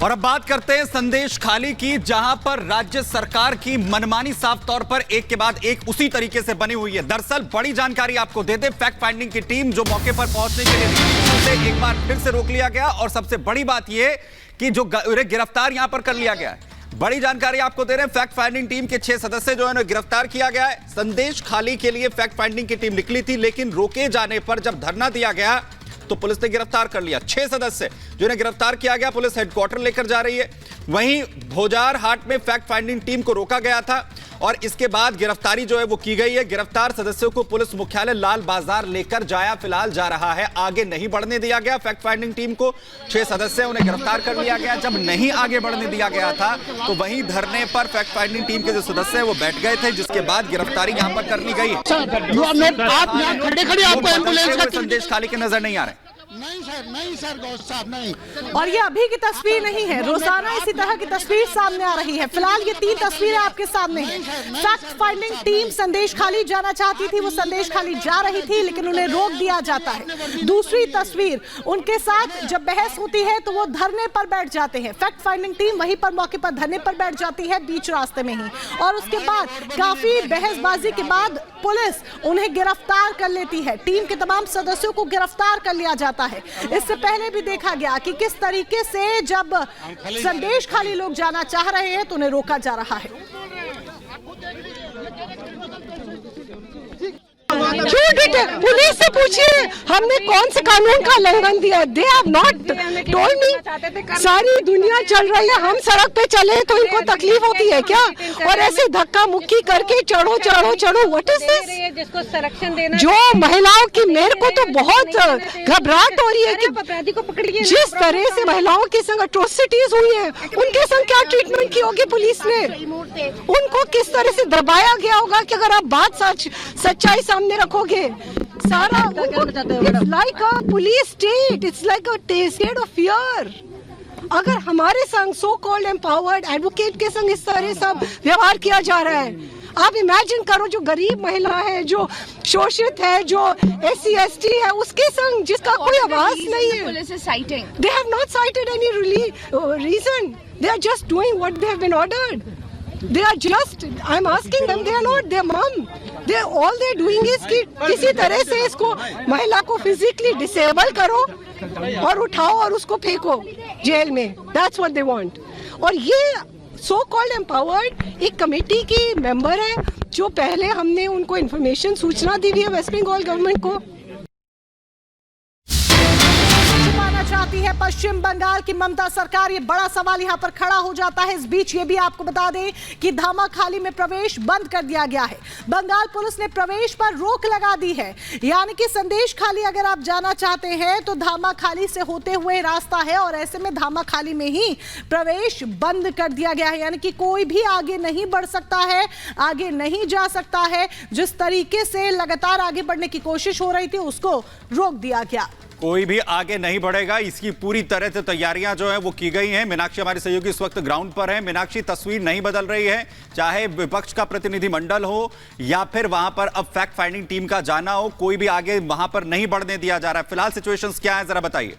और अब बात करते हैं संदेश खाली की, जहां पर राज्य सरकार की मनमानी साफ तौर पर एक के बाद एक उसी तरीके से बनी हुई है। दरअसल बड़ी जानकारी आपको दे दे, फैक्ट फाइंडिंग की टीम जो मौके पर पहुंचने के लिए उसे एक बार फिर से रोक लिया गया और सबसे बड़ी बात यह कि जो गिरफ्तार यहां पर कर लिया गया है। बड़ी जानकारी आपको दे रहे हैं, फैक्ट फाइंडिंग टीम के 6 सदस्य जो है गिरफ्तार किया गया है। संदेश खाली के लिए फैक्ट फाइंडिंग की टीम निकली थी, लेकिन रोके जाने पर जब धरना दिया गया तो पुलिस ने गिरफ्तार कर लिया। 6 सदस्य जिन्हें गिरफ्तार किया गया, पुलिस हेडक्वार्टर लेकर जा रही है। वहीं भोजार हाट में फैक्ट फाइंडिंग टीम को रोका गया था और इसके बाद गिरफ्तारी जो है वो की गई है। गिरफ्तार सदस्यों को पुलिस मुख्यालय लाल बाजार लेकर फिलहाल जा रहा है, आगे नहीं बढ़ने दिया गया। फैक्ट फाइंडिंग टीम को 6 सदस्य उन्हें गिरफ्तार कर लिया गया। जब नहीं आगे बढ़ने दिया गया था तो वहीं धरने पर फैक्ट फाइंडिंग टीम के जो सदस्य हैं वो बैठ गए थे, जिसके बाद गिरफ्तारी यहां पर कर ली गई है। संदेश खाली के नजर नहीं आ रहे। नहीं सर गौस साहब नहीं। और ये अभी की तस्वीर नहीं है, रोजाना इसी तरह की तस्वीर सामने आ रही है। फिलहाल ये 3 तस्वीरें आपके सामने हैं। फैक्ट फाइंडिंग टीम संदेश खाली जाना चाहती थी, वो संदेश खाली जा रही थी, लेकिन उन्हें रोक दिया जाता है। दूसरी तस्वीर, उनके साथ जब बहस होती है तो वो धरने पर बैठ जाते हैं। फैक्ट फाइंडिंग टीम वहीं पर मौके पर धरने पर बैठ जाती है, बीच रास्ते में ही। और उसके बाद काफी बहसबाजी के बाद पुलिस उन्हें गिरफ्तार कर लेती है। टीम के तमाम सदस्यों को गिरफ्तार कर लिया जाता है। इससे पहले भी देखा गया कि किस तरीके से जब संदेश खाली लोग जाना चाह रहे हैं तो उन्हें रोका जा रहा है। पुलिस से पूछिए हमने कौन से कानून का उल्लंघन दिया। दे हैव नॉट टोल्ड मी। सारी दुनिया चल रही है, हम सड़क पे चले तो इनको तकलीफ होती है क्या? और ऐसे धक्का मुक्की करके चढ़ो चढ़ो चढ़ो, व्हाट इज दिस? जिसको संरक्षण देना, जो महिलाओं की, मेरे को तो बहुत घबराहट हो रही है कि अपराधी को पकड़िए। जिस तरह से महिलाओं के संग अट्रोसिटीज हुई है, उनके संग क्या ट्रीटमेंट की होगी पुलिस ने? उनको किस तरह से दबाया गया होगा कि अगर आप बात सच्चाई सामने रखोगे, सारा it's like a police state, it's like a state of fear. अगर हमारे संग सो कॉल्ड एम्पावर्ड एडवोकेट के संग इस तरह सब व्यवहार किया जा रहा है, आप इमेजिन करो जो गरीब महिला है, जो शोषित है, जो SC ST है, उसके संग जिसका कोई आवाज नहीं है। Police is citing, they have not cited any reason, they are just doing what they have been ordered. They are just, I'm asking them, they are not their mom. All they're doing is कि किसी तरह से इसको, महिला को physically disable करो और उठाओ और उसको फेंको जेल में। That's what they want. और ये so called empowered एक कमेटी की मेंबर है, जो पहले हमने उनको इन्फॉर्मेशन सूचना दी हुई है वेस्ट बंगाल गवर्नमेंट को। चाहती है पश्चिम बंगाल की ममता सरकार, ये बड़ा सवाल यहां पर खड़ा हो जाता है। इस बीच ये भी आपको बता दें कि धामाखाली में प्रवेश बंद कर दिया गया है। बंगाल पुलिस ने प्रवेश पर रोक लगा दी है, यानी कि संदेश खाली अगर आप जाना चाहते हैं तो धामाखाली से होते हुए रास्ता है और ऐसे में धामाखाली में ही प्रवेश बंद कर दिया गया है, यानी कि कोई भी आगे नहीं बढ़ सकता है, आगे नहीं जा सकता है। जिस तरीके से लगातार आगे बढ़ने की कोशिश हो रही थी उसको रोक दिया गया। कोई भी आगे नहीं बढ़ेगा, इसकी पूरी तरह से तैयारियां जो है वो की गई हैं। मीनाक्षी हमारी सहयोगी इस वक्त ग्राउंड पर है। मीनाक्षी, तस्वीर नहीं बदल रही है, चाहे विपक्ष का प्रतिनिधिमंडल हो या फिर वहां पर अब फैक्ट फाइंडिंग टीम का जाना हो, कोई भी आगे वहां पर नहीं बढ़ने दिया जा रहा है। फिलहाल सिचुएशंस क्या है, जरा बताइए।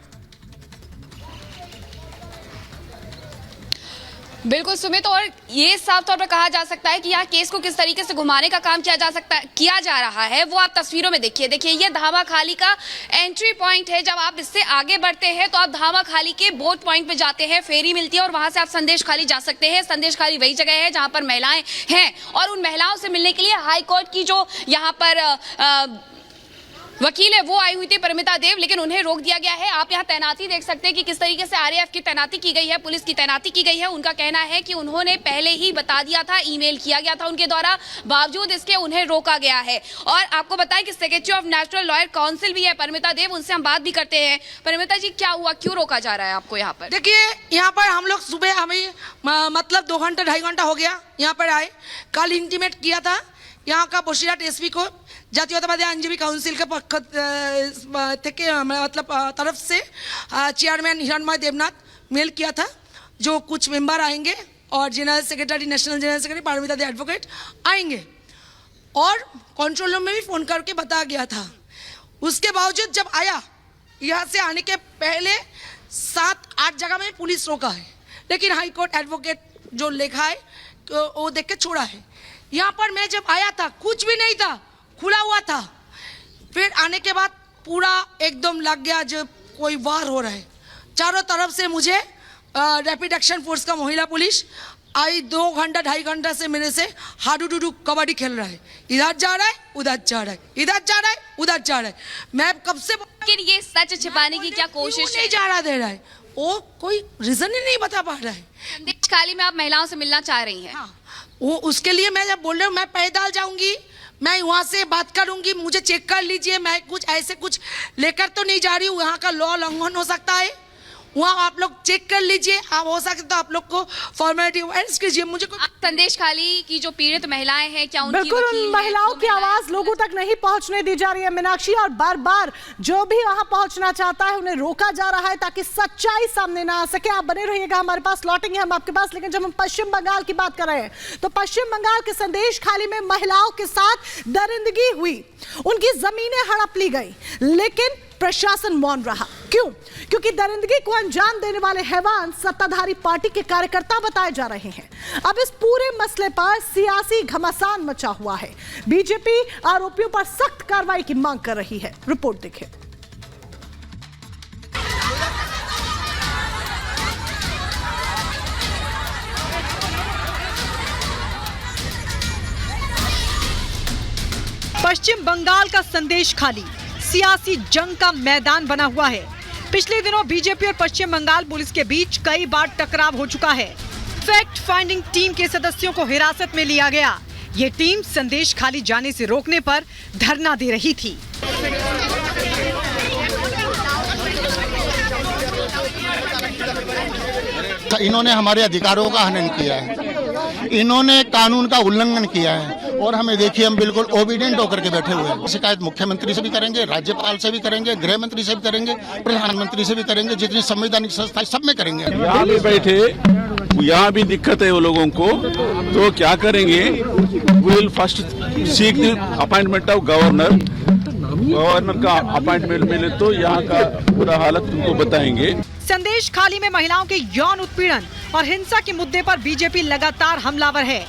बिल्कुल सुमित, और ये साफ तौर पर कहा जा सकता है कि यहाँ केस को किस तरीके से घुमाने का काम किया जा रहा है वो आप तस्वीरों में देखिए। देखिए, ये धामाखाली का एंट्री पॉइंट है। जब आप इससे आगे बढ़ते हैं तो आप धामाखाली के बोट पॉइंट पे जाते हैं, फेरी मिलती है और वहां से आप संदेश खाली जा सकते हैं। संदेश खाली वही जगह है जहां पर महिलाएं हैं और उन महिलाओं से मिलने के लिए हाई कोर्ट की जो यहाँ पर वकील है वो आई हुई थी, परिमिता देव, लेकिन उन्हें रोक दिया गया है। आप यहाँ तैनाती देख सकते हैं कि किस तरीके से RAF की तैनाती की गई है, पुलिस की तैनाती की गई है। उनका कहना है कि उन्होंने पहले ही बता दिया था, ईमेल किया गया था उनके द्वारा, बावजूद इसके उन्हें रोका गया है। और आपको बताएं कि secretary of national lawyer council भी है परिमिता देव, उनसे हम बात भी करते हैं। परिमिता जी, क्या हुआ, क्यों रोका जा रहा है आपको यहाँ पर? देखिए, यहाँ पर हम लोग सुबह, हमें मतलब 2 घंटा 2.5 घंटा हो गया यहाँ पर आए। कल इंटीमेट किया था यहाँ का बसीरहाट एसपी को, জাতীয়তাবাদী আইনজীবী কাউন্সিল के मतलब तरफ से चेयरमैन हिरणमय देवनाथ मेल किया था, जो कुछ मेंबर आएंगे और general secretary, national general secretary Paramita De advocate आएंगे, और कंट्रोल रूम में भी फ़ोन करके बताया गया था। उसके बावजूद जब आया, यहाँ से आने के पहले 7-8 जगह में पुलिस रोका है। लेकिन हाई कोर्ट एडवोकेट जो लिखा है वो देख के छोड़ा है। यहाँ पर मैं जब आया था कुछ भी नहीं था, खुला हुआ था। फिर आने के बाद पूरा एकदम लग गया जब कोई वार हो रहा है। चारों तरफ से मुझे रैपिड एक्शन फोर्स का महिला पुलिस आई 2 घंटा 2.5 घंटा से मेरे से हाडू कबड्डी खेल रहा है। इधर जा रहा है, उधर जा रहा है, इधर जा रहा है, उधर जा रहा है। मैं कब से लेकिन ये सच छिपाने की क्या कोशिश है? नहीं जा रहा दे रहा है, वो कोई रीजन ही नहीं बता पा रहा है। संदेश खाली में आप महिलाओं से मिलना चाह रही हैं? हाँ, वो उसके लिए मैं जब बोल रही हूँ मैं पैदल जाऊंगी, मैं वहाँ से बात करूंगी, मुझे चेक कर लीजिए, मैं कुछ ऐसे कुछ लेकर तो नहीं जा रही हूँ। यहाँ का लॉ उल्लंघन हो सकता है, वहाँ आप लोग चेक कर लीजिए। आप हो सकता तो आप लोग को फॉर्मेलिटी अरेस्ट कीजिए। मुझे संदेश खाली की जो पीड़ित महिलाएं हैं, क्या उनकी बिल्कुल उन महिलाओं की आवाज लोगों तक नहीं पहुंचने दी जा रही है मीनाक्षी, और बार बार जो भी वहां पहुंचना चाहता है उन्हें रोका जा रहा है ताकि सच्चाई सामने ना आ सके। आप बने रहिएगा, हमारे पास लौटेंगे हम आपके पास। लेकिन जब हम पश्चिम बंगाल की बात कर रहे हैं तो पश्चिम बंगाल के संदेश खाली में महिलाओं के साथ दरिंदगी हुई, उनकी जमीनें हड़प ली गई, लेकिन प्रशासन मौन रहा। क्यों? क्योंकि दरिंदगी को अंजाम देने वाले हैवान सत्ताधारी पार्टी के कार्यकर्ता बताए जा रहे हैं। अब इस पूरे मसले पर सियासी घमासान मचा हुआ है। बीजेपी आरोपियों पर सख्त कार्रवाई की मांग कर रही है। रिपोर्ट देखिए। पश्चिम बंगाल का संदेश खाली सियासी जंग का मैदान बना हुआ है। पिछले दिनों बीजेपी और पश्चिम बंगाल पुलिस के बीच कई बार टकराव हो चुका है। फैक्ट फाइंडिंग टीम के सदस्यों को हिरासत में लिया गया। ये टीम संदेश खाली जाने से रोकने पर धरना दे रही थी। इन्होंने हमारे अधिकारों का हनन किया है, इन्होंने कानून का उल्लंघन किया है, और हमें देखिए हम बिल्कुल ओबीडियंट होकर के बैठे हुए हैं। शिकायत मुख्यमंत्री से भी करेंगे, राज्यपाल से भी करेंगे, गृह मंत्री से भी करेंगे, प्रधानमंत्री से भी करेंगे, जितनी संवैधानिक संस्था सब में करेंगे। यहाँ भी बैठे, यहाँ भी दिक्कत है वो लोगों को, तो क्या करेंगे? Will first seek the appointment of governor. Governor का अपॉइंटमेंट मिले तो यहाँ का पूरा हालत तुमको बताएंगे। संदेश खाली में महिलाओं के यौन उत्पीड़न और हिंसा के मुद्दे पर बीजेपी लगातार हमलावर है।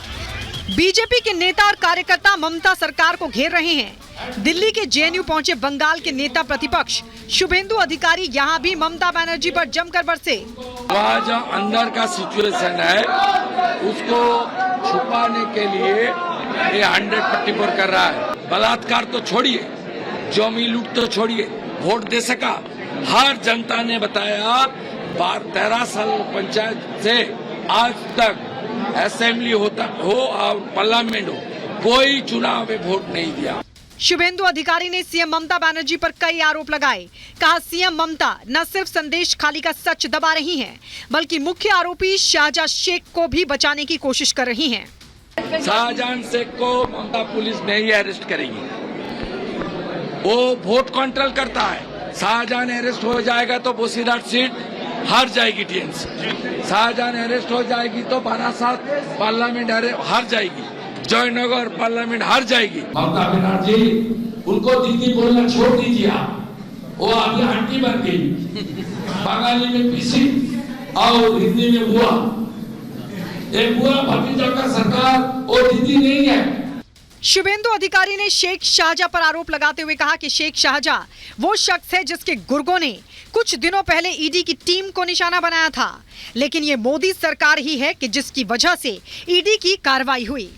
बीजेपी के नेता और कार्यकर्ता ममता सरकार को घेर रहे हैं। दिल्ली के जेएनयू पहुंचे बंगाल के नेता प्रतिपक्ष शुभेंदु अधिकारी यहां भी ममता बनर्जी पर जमकर बरसे। वहाँ जो अंदर का सिचुएशन है उसको छुपाने के लिए ये 100% कर रहा है। बलात्कार तो छोड़िए, जमीन लूट तो छोड़िए, वोट दे सका। हर जनता ने बताया 13 साल पंचायत से आज तक असेंबली होता हो और पार्लियामेंट हो, कोई चुनाव में वोट नहीं दिया। शुभेंदु अधिकारी ने सीएम ममता बनर्जी पर कई आरोप लगाए। कहा सीएम ममता न सिर्फ संदेश खाली का सच दबा रही हैं, बल्कि मुख्य आरोपी शाहजहां शेख को भी बचाने की कोशिश कर रही हैं। शाहजहां शेख को ममता पुलिस नहीं अरेस्ट करेगी, वो वोट कंट्रोल करता है। शाहजहां अरेस्ट हो जाएगा तो बोसीघाट सीट हार जाएगी टीएमसी। शाहजहां अरेस्ट हो जाएगी तो बारासात पार्लियामेंट हार जाएगी, जयनगर पार्लियामेंट हार जाएगी। ममता बनर्जी उनको दीदी बोलना छोड़ दीजिए, वो अभी आंटी बन गई। बंगाली में पीसी और हिंदी में बुआ, एक बुआ भतीजा का सरकार वो दीदी नहीं है। शुभेंदु अधिकारी ने शेख शाहजहां पर आरोप लगाते हुए कहा कि शेख शाहजहां वो शख्स है जिसके गुर्गों ने कुछ दिनों पहले ईडी की टीम को निशाना बनाया था, लेकिन ये मोदी सरकार ही है कि जिसकी वजह से ईडी की कार्रवाई हुई।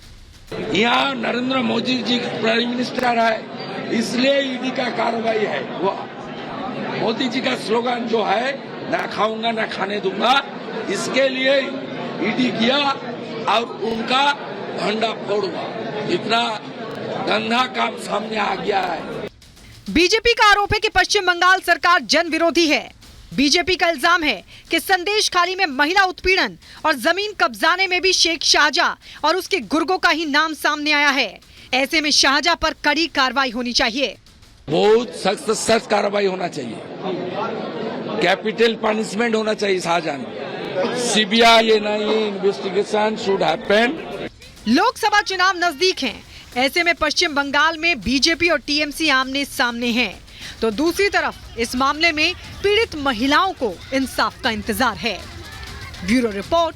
यहाँ नरेंद्र मोदी जी प्राइम मिनिस्टर है, इसलिए ईडी का कार्रवाई है। वो मोदी जी का स्लोगन जो है ना खाऊंगा ना खाने दूंगा, इसके लिए ईडी किया और उनका भंडा फोड़ूंगा। इतना गंदा काम सामने आ गया है। बीजेपी का आरोप है कि पश्चिम बंगाल सरकार जन विरोधी है। बीजेपी का इल्जाम है कि संदेश खाली में महिला उत्पीड़न और जमीन कब्जाने में भी शेख शाहजहां और उसके गुर्गों का ही नाम सामने आया है। ऐसे में शाहजहां पर कड़ी कार्रवाई होनी चाहिए। बहुत सख्त कार्रवाई होना चाहिए, कैपिटल पनिशमेंट होना चाहिए Shahjahan. CBI investigation should happen. Lok Sabha चुनाव नजदीक हैं, ऐसे में पश्चिम बंगाल में बीजेपी और टीएमसी आमने सामने हैं, तो दूसरी तरफ इस मामले में पीड़ित महिलाओं को इंसाफ का इंतजार है। Bureau report,